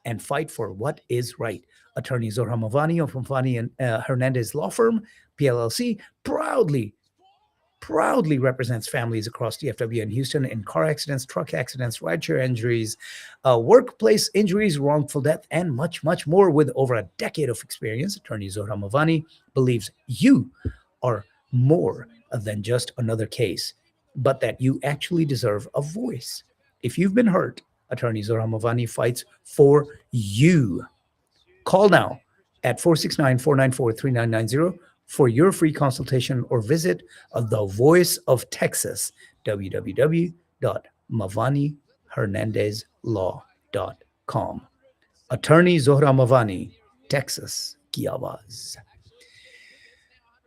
and fight for what is right. Attorney Zohra Mavani of Mavani and Hernandez Law Firm, PLLC, proudly represents families across DFW and Houston in car accidents, truck accidents, rideshare injuries, workplace injuries, wrongful death, and much, much more. With over a decade of experience, Attorney Zohra Mavani believes you are more than just another case, but that you actually deserve a voice. If you've been hurt, Attorney Zohra Mavani fights for you. Call now at 469-494-3990 for your free consultation, or visit The Voice of Texas, www.mavanihernandezlaw.com. Attorney Zohra Mavani, Texas Ki Awaaz.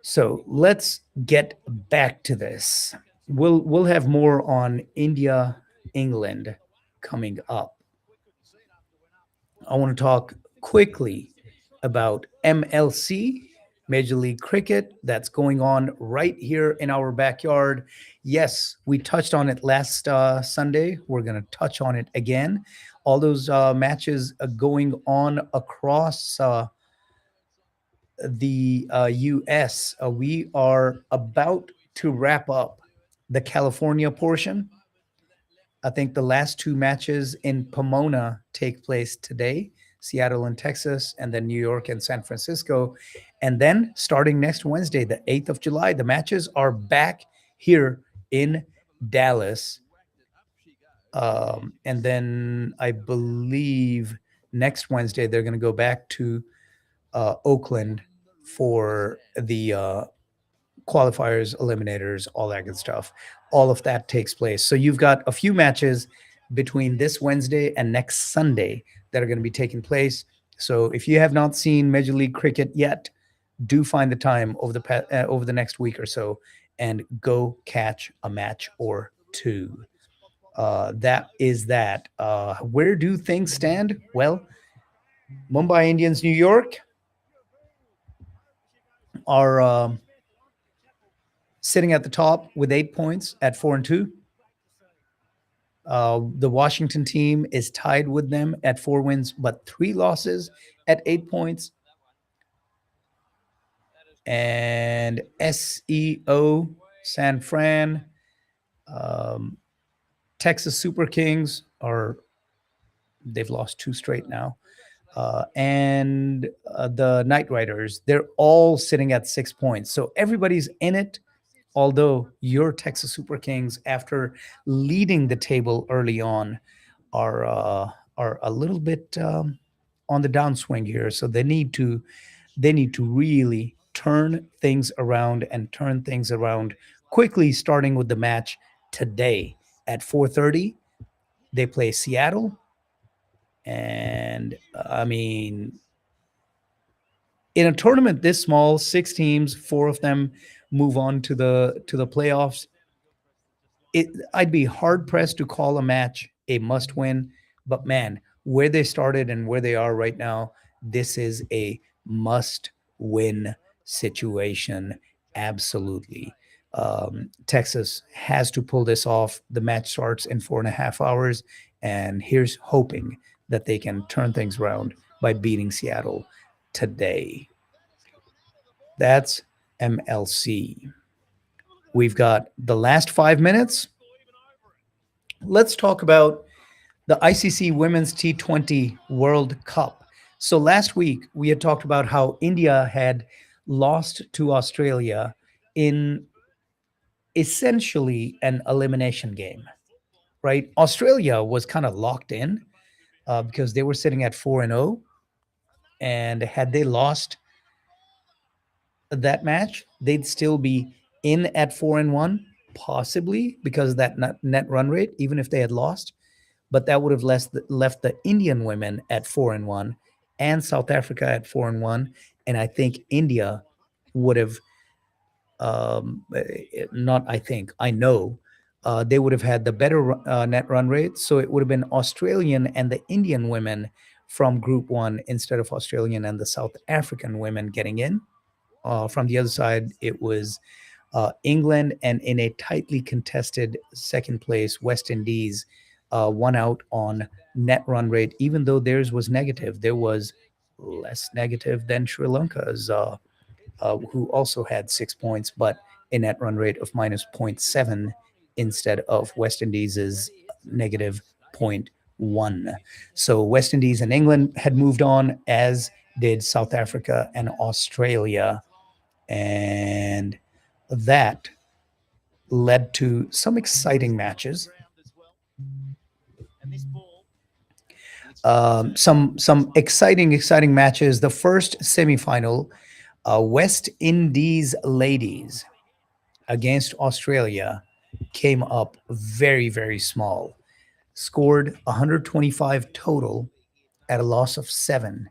So let's get back to this. We'll have more on India, England coming up. I want to talk quickly about MLC, Major League Cricket, that's going on right here in our backyard. Yes, we touched on it last Sunday. We're going to touch on it again. All those matches going on across the US. We are about to wrap up the California portion. I think the last two matches in Pomona take place today, Seattle and Texas, and then New York and San Francisco. And then starting next Wednesday, the 8th of July, the matches are back here in Dallas. And then I believe next Wednesday, they're going to go back to Oakland for the qualifiers, eliminators, all that good stuff. All of that takes place. So you've got a few matches between this Wednesday and next Sunday that are going to be taking place. So if you have not seen Major League Cricket yet, do find the time over the next week or so and go catch a match or two. That is that. Where do things stand? Well, Mumbai Indians, New York are sitting at the top with 8 points at 4-2. The Washington team is tied with them at 4 wins, but 3 losses at 8 points. And SEO, San Fran, Texas Super Kings they've lost 2 straight now. And the Knight Riders, they're all sitting at 6 points. So everybody's in it. Although your Texas Super Kings, after leading the table early on, are a little bit on the downswing here. So they need to really turn things around quickly. Starting with the match today at 4:30, they play Seattle, and I mean, in a tournament this small, 6 teams, 4 of them move on to the playoffs. I'd be hard pressed to call a match a must win, but man, where they started and where they are right now, this is a must win situation. Absolutely. Texas has to pull this off. The match starts in 4.5 hours, and here's hoping that they can turn things around by beating Seattle today. That's MLC. We've got the last 5 minutes. Let's talk about the ICC Women's T20 World Cup. So last week, we had talked about how India had lost to Australia in essentially an elimination game, right? Australia was kind of locked in because they were sitting at 4-0. And had they lost that match, they'd still be in at 4-1, possibly because of that net run rate, even if they had lost. But that would have left the Indian women at 4-1 and South Africa at 4-1. And I think India would have, I know they would have had the better net run rate. So it would have been Australian and the Indian women from Group 1 instead of Australian and the South African women getting in. From the other side, it was England, and in a tightly contested second place, West Indies won out on net run rate, even though theirs was negative. There was less negative than Sri Lanka's, who also had 6 points, but a net run rate of minus zero point 0.7 instead of West Indies's negative zero point 0.1. So West Indies and England had moved on, as did South Africa and Australia. And that led to some exciting matches. Some exciting matches. The first semifinal, West Indies ladies against Australia, came up very small. Scored 125 total at a loss of 7.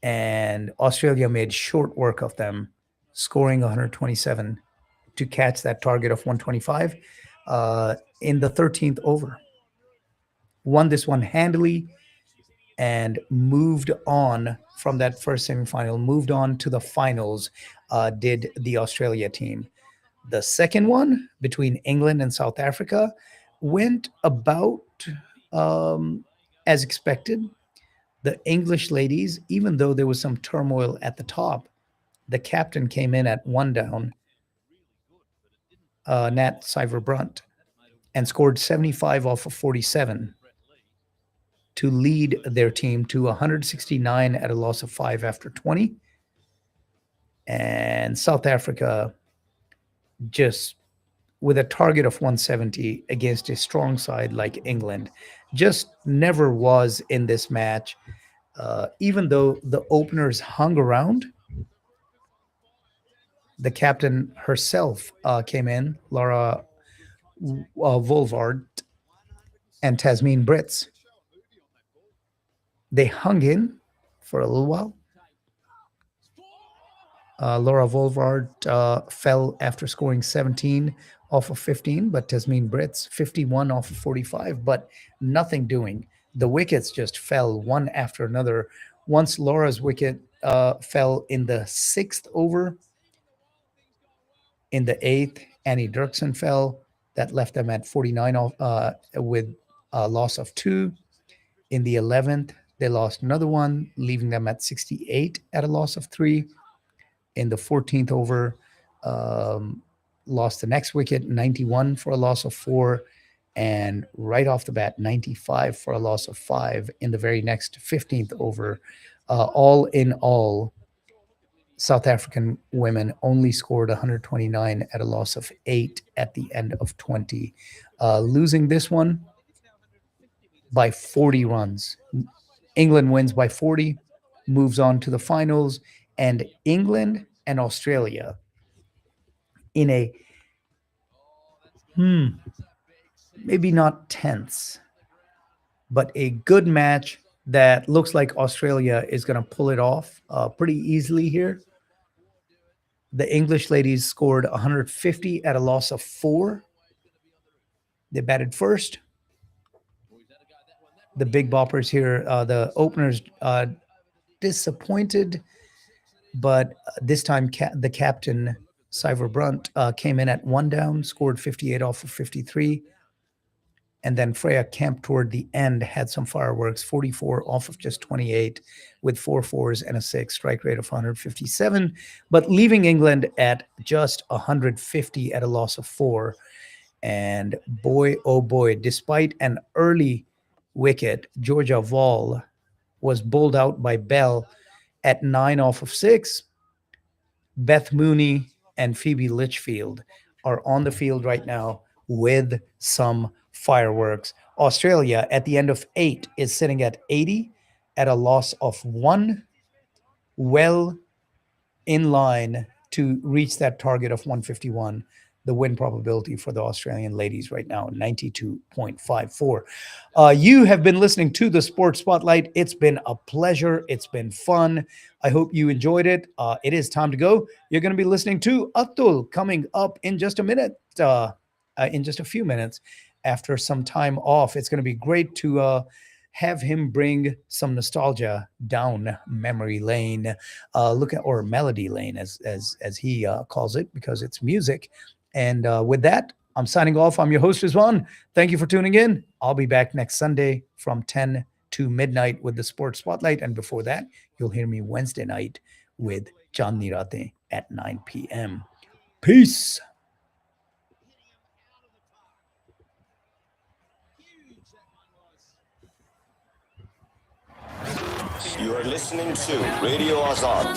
And Australia made short work of them, scoring 127 to catch that target of 125 in the 13th over. Won this one handily and moved on from that first semifinal, moved on to the finals, did the Australia team. The second one between England and South Africa went about as expected. The English ladies, even though there was some turmoil at the top, the captain came in at 1 down, Nat Sciver-Brunt, and scored 75 off of 47 to lead their team to 169 at a loss of 5 after 20. And South Africa, just with a target of 170 against a strong side like England, just never was in this match. Even though the openers hung around, the captain herself came in, Laura Volvard and Tasmin Brits. They hung in for a little while. Laura Volvard fell after scoring 17 off of 15, but Tasmin Brits 51 off of 45, but nothing doing. The wickets just fell one after another. Once Laura's wicket fell in the 6th over, in the 8th, Annie Dirksen fell. That left them at 49 off, with a loss of 2. In the 11th, they lost another one, leaving them at 68 at a loss of 3. In the 14th over, lost the next wicket, 91 for a loss of 4. And right off the bat, 95 for a loss of 5 in the very next 15th over. All in all, South African women only scored 129 at a loss of 8 at the end of 20, losing this one by 40 runs. England wins by 40, moves on to the finals, and England and Australia in a maybe not tense, but a good match that looks like Australia is going to pull it off pretty easily here. The English ladies scored 150 at a loss of 4. They batted first. The big boppers here, the openers, disappointed, but this time the captain, Sciver-Brunt, came in at 1 down, scored 58 off of 53. And then Freya Kemp toward the end had some fireworks, 44 off of just 28, with 4 fours and a 6, strike rate of 157, but leaving England at just 150 at a loss of 4. And boy, oh boy, despite an early wicket, Georgia Vall was bowled out by Bell at 9 off of 6. Beth Mooney and Phoebe Litchfield are on the field right now with some fireworks. Australia at the end of 8 is sitting at 80 at a loss of 1, well in line to reach that target of 151. The win probability for the Australian ladies right now, 92.54. You have been listening to the Sports Spotlight. It's been a pleasure. It's been fun. I hope you enjoyed it. It is time to go. You're going to be listening to Atul coming up in just a minute, in just a few minutes after some time off. It's going to be great to have him bring some nostalgia down memory lane, or melody lane, as he calls it, because it's music. And with that, I'm signing off. I'm your host, Rizwan. Thank you for tuning in. I'll be back next Sunday from 10 to midnight with the Sports Spotlight. And before that, you'll hear me Wednesday night with Chandni Ratein at 9 p.m. Peace. You are listening to Radio Azad.